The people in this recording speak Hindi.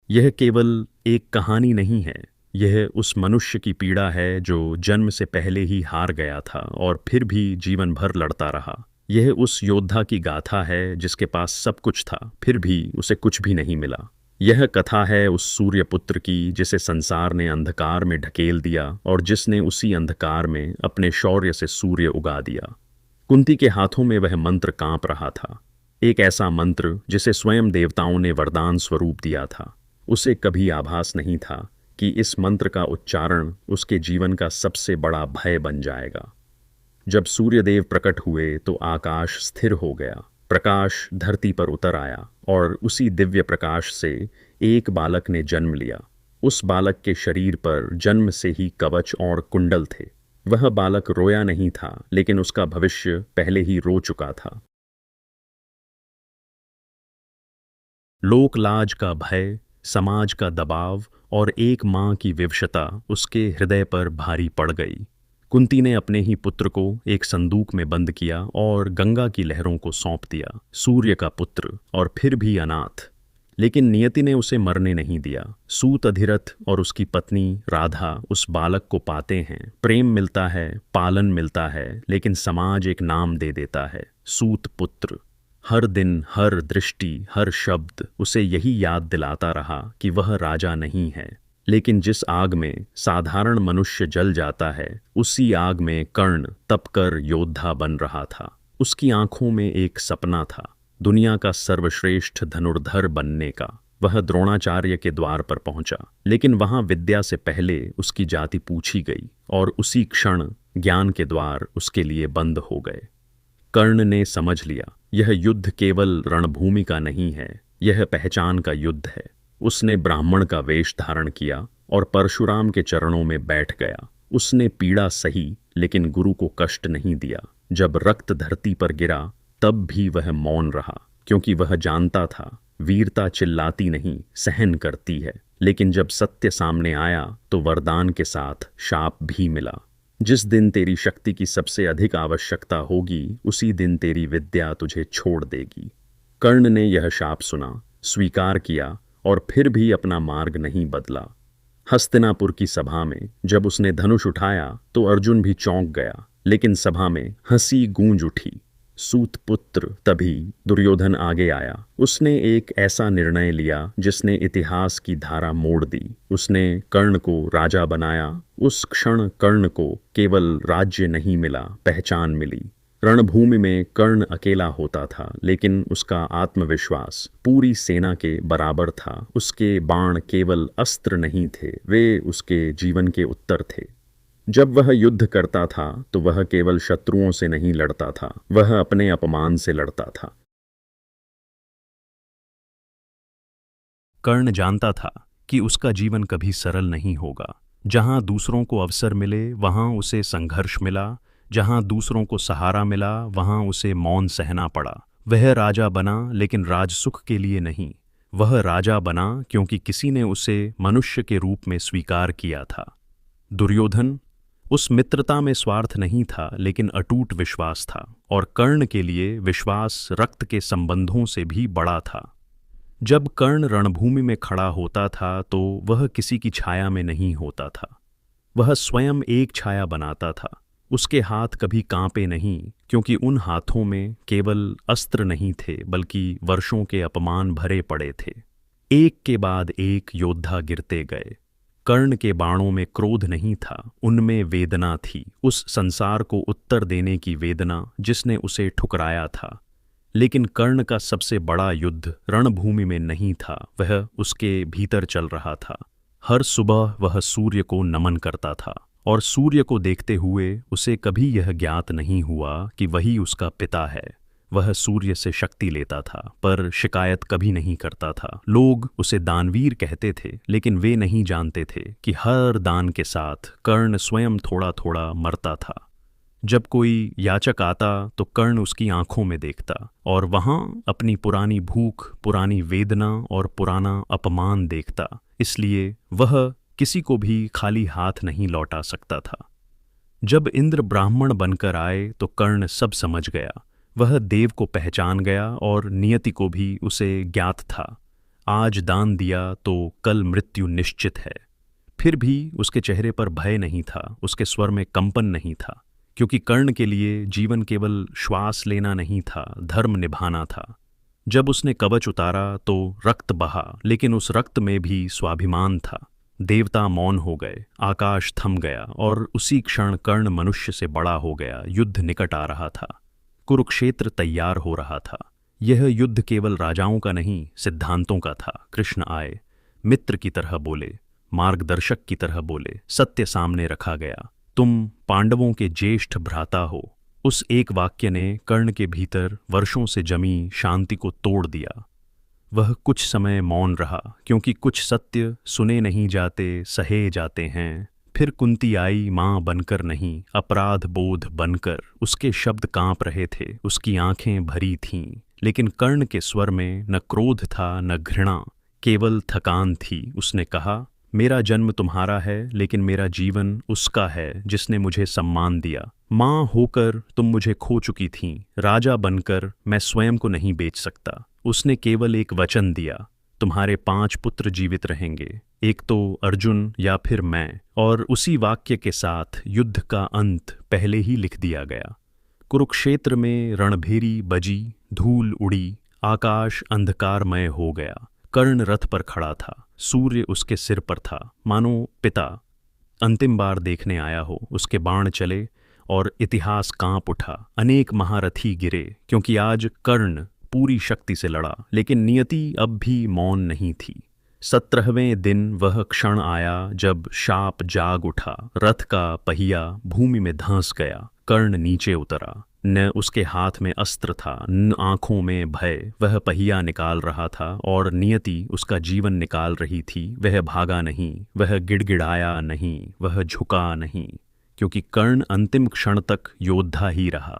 यह केवल एक कहानी नहीं है। यह उस मनुष्य की पीड़ा है जो जन्म से पहले ही हार गया था और फिर भी जीवन भर लड़ता रहा। यह उस योद्धा की गाथा है जिसके पास सब कुछ था, फिर भी उसे कुछ भी नहीं मिला। यह कथा है उस सूर्यपुत्र की जिसे संसार ने अंधकार में ढकेल दिया और जिसने उसी अंधकार में अपने शौर्य से सूर्य उगा दिया। कुंती के हाथों में वह मंत्र कांप रहा था, एक ऐसा मंत्र जिसे स्वयं देवताओं ने वरदान स्वरूप दिया था। उसे कभी आभास नहीं था कि इस मंत्र का उच्चारण उसके जीवन का सबसे बड़ा भय बन जाएगा। जब सूर्यदेव प्रकट हुए तो आकाश स्थिर हो गया, प्रकाश धरती पर उतर आया और उसी दिव्य प्रकाश से एक बालक ने जन्म लिया। उस बालक के शरीर पर जन्म से ही कवच और कुंडल थे। वह बालक रोया नहीं था, लेकिन उसका भविष्य पहले ही रो चुका था। लोकलाज का भय, समाज का दबाव और एक माँ की विवशता उसके हृदय पर भारी पड़ गई। कुंती ने अपने ही पुत्र को एक संदूक में बंद किया और गंगा की लहरों को सौंप दिया। सूर्य का पुत्र और फिर भी अनाथ। लेकिन नियति ने उसे मरने नहीं दिया। सूत अधिरथ और उसकी पत्नी राधा उस बालक को पाते हैं। प्रेम मिलता है, पालन मिलता है, लेकिन समाज एक नाम दे देता है, सूत पुत्र। हर दिन, हर दृष्टि, हर शब्द उसे यही याद दिलाता रहा कि वह राजा नहीं है। लेकिन जिस आग में साधारण मनुष्य जल जाता है, उसी आग में कर्ण तपकर योद्धा बन रहा था। उसकी आंखों में एक सपना था, दुनिया का सर्वश्रेष्ठ धनुर्धर बनने का। वह द्रोणाचार्य के द्वार पर पहुंचा, लेकिन वहां विद्या से पहले उसकी जाति पूछी गई और उसी क्षण ज्ञान के द्वार उसके लिए बंद हो गए। कर्ण ने समझ लिया, यह युद्ध केवल रणभूमि का नहीं है, यह पहचान का युद्ध है। उसने ब्राह्मण का वेश धारण किया और परशुराम के चरणों में बैठ गया। उसने पीड़ा सही, लेकिन गुरु को कष्ट नहीं दिया। जब रक्त धरती पर गिरा तब भी वह मौन रहा, क्योंकि वह जानता था वीरता चिल्लाती नहीं, सहन करती है। लेकिन जब सत्य सामने आया तो वरदान के साथ शाप भी मिला। जिस दिन तेरी शक्ति की सबसे अधिक आवश्यकता होगी, उसी दिन तेरी विद्या तुझे छोड़ देगी। कर्ण ने यह शाप सुना, स्वीकार किया और फिर भी अपना मार्ग नहीं बदला। हस्तिनापुर की सभा में जब उसने धनुष उठाया तो अर्जुन भी चौंक गया, लेकिन सभा में हंसी गूंज उठी। सूतपुत्र तभी दुर्योधन आगे आया। उसने एक ऐसा निर्णय लिया जिसने इतिहास की धारा मोड़ दी। उसने कर्ण को राजा बनाया। उस क्षण कर्ण को केवल राज्य नहीं मिला, पहचान मिली। रणभूमि में कर्ण अकेला होता था, लेकिन उसका आत्मविश्वास पूरी सेना के बराबर था। उसके बाण केवल अस्त्र नहीं थे, वे उसके जीवन के उत्तर थे। जब वह युद्ध करता था तो वह केवल शत्रुओं से नहीं लड़ता था, वह अपने अपमान से लड़ता था। कर्ण जानता था कि उसका जीवन कभी सरल नहीं होगा। जहां दूसरों को अवसर मिले वहां उसे संघर्ष मिला, जहां दूसरों को सहारा मिला वहां उसे मौन सहना पड़ा। वह राजा बना, लेकिन राजसुख के लिए नहीं। वह राजा बना क्योंकि किसी ने उसे मनुष्य के रूप में स्वीकार किया था। दुर्योधन, उस मित्रता में स्वार्थ नहीं था, लेकिन अटूट विश्वास था। और कर्ण के लिए विश्वास रक्त के संबंधों से भी बड़ा था। जब कर्ण रणभूमि में खड़ा होता था तो वह किसी की छाया में नहीं होता था, वह स्वयं एक छाया बनाता था। उसके हाथ कभी कांपे नहीं, क्योंकि उन हाथों में केवल अस्त्र नहीं थे, बल्कि वर्षों के अपमान भरे पड़े थे। एक के बाद एक योद्धा गिरते गए। कर्ण के बाणों में क्रोध नहीं था, उनमें वेदना थी। उस संसार को उत्तर देने की वेदना जिसने उसे ठुकराया था। लेकिन कर्ण का सबसे बड़ा युद्ध रणभूमि में नहीं था, वह उसके भीतर चल रहा था। हर सुबह वह सूर्य को नमन करता था, और सूर्य को देखते हुए उसे कभी यह ज्ञात नहीं हुआ कि वही उसका पिता है। वह सूर्य से शक्ति लेता था, पर शिकायत कभी नहीं करता था। लोग उसे दानवीर कहते थे, लेकिन वे नहीं जानते थे कि हर दान के साथ कर्ण स्वयं थोड़ा थोड़ा मरता था। जब कोई याचक आता तो कर्ण उसकी आंखों में देखता, और वहां अपनी पुरानी भूख, पुरानी वेदना और पुराना अपमान देखता। इसलिए वह किसी को भी खाली हाथ नहीं लौटा सकता था। जब इंद्र ब्राह्मण बनकर आए तो कर्ण सब समझ गया। वह देव को पहचान गया और नियति को भी उसे ज्ञात था। आज दान दिया तो कल मृत्यु निश्चित है। फिर भी उसके चेहरे पर भय नहीं था, उसके स्वर में कंपन नहीं था, क्योंकि कर्ण के लिए जीवन केवल श्वास लेना नहीं था, धर्म निभाना था। जब उसने कवच उतारा तो रक्त बहा, लेकिन उस रक्त में भी स्वाभिमान था। देवता मौन हो गए, आकाश थम गया, और उसी क्षण कर्ण मनुष्य से बड़ा हो गया। युद्ध निकट आ रहा था, कुरुक्षेत्र तैयार हो रहा था। यह युद्ध केवल राजाओं का नहीं, सिद्धांतों का था। कृष्ण आए, मित्र की तरह बोले, मार्गदर्शक की तरह बोले, सत्य सामने रखा गया। तुम पांडवों के ज्येष्ठ भ्राता हो। उस एक वाक्य ने कर्ण के भीतर वर्षों से जमी शांति को तोड़ दिया। वह कुछ समय मौन रहा, क्योंकि कुछ सत्य सुने नहीं जाते, सहे जाते हैं। फिर कुंती आई, माँ बनकर नहीं, अपराध बोध बनकर। उसके शब्द कांप रहे थे, उसकी आंखें भरी थीं, लेकिन कर्ण के स्वर में न क्रोध था न घृणा, केवल थकान थी। उसने कहा, मेरा जन्म तुम्हारा है, लेकिन मेरा जीवन उसका है जिसने मुझे सम्मान दिया। माँ होकर तुम मुझे खो चुकी थीं, राजा बनकर मैं स्वयं को नहीं बेच सकता। उसने केवल एक वचन दिया, तुम्हारे 5 पुत्र जीवित रहेंगे, एक तो अर्जुन या फिर मैं। और उसी वाक्य के साथ युद्ध का अंत पहले ही लिख दिया गया। कुरुक्षेत्र में रणभेरी बजी, धूल उड़ी, आकाश अंधकारमय हो गया। कर्ण रथ पर खड़ा था, सूर्य उसके सिर पर था, मानो पिता अंतिम बार देखने आया हो। उसके बाण चले और इतिहास कांप उठा। अनेक महारथी गिरे, क्योंकि आज कर्ण पूरी शक्ति से लड़ा, लेकिन नियति अब भी मौन नहीं थी। 17वें दिन वह क्षण आया जब शाप जाग उठा। रथ का पहिया भूमि में धंस गया। कर्ण नीचे उतरा, न उसके हाथ में अस्त्र था, न आंखों में भय। वह पहिया निकाल रहा था और नियति उसका जीवन निकाल रही थी। वह भागा नहीं, वह गिड़गिड़ाया नहीं, वह झुका नहीं, क्योंकि कर्ण अंतिम क्षण तक योद्धा ही रहा।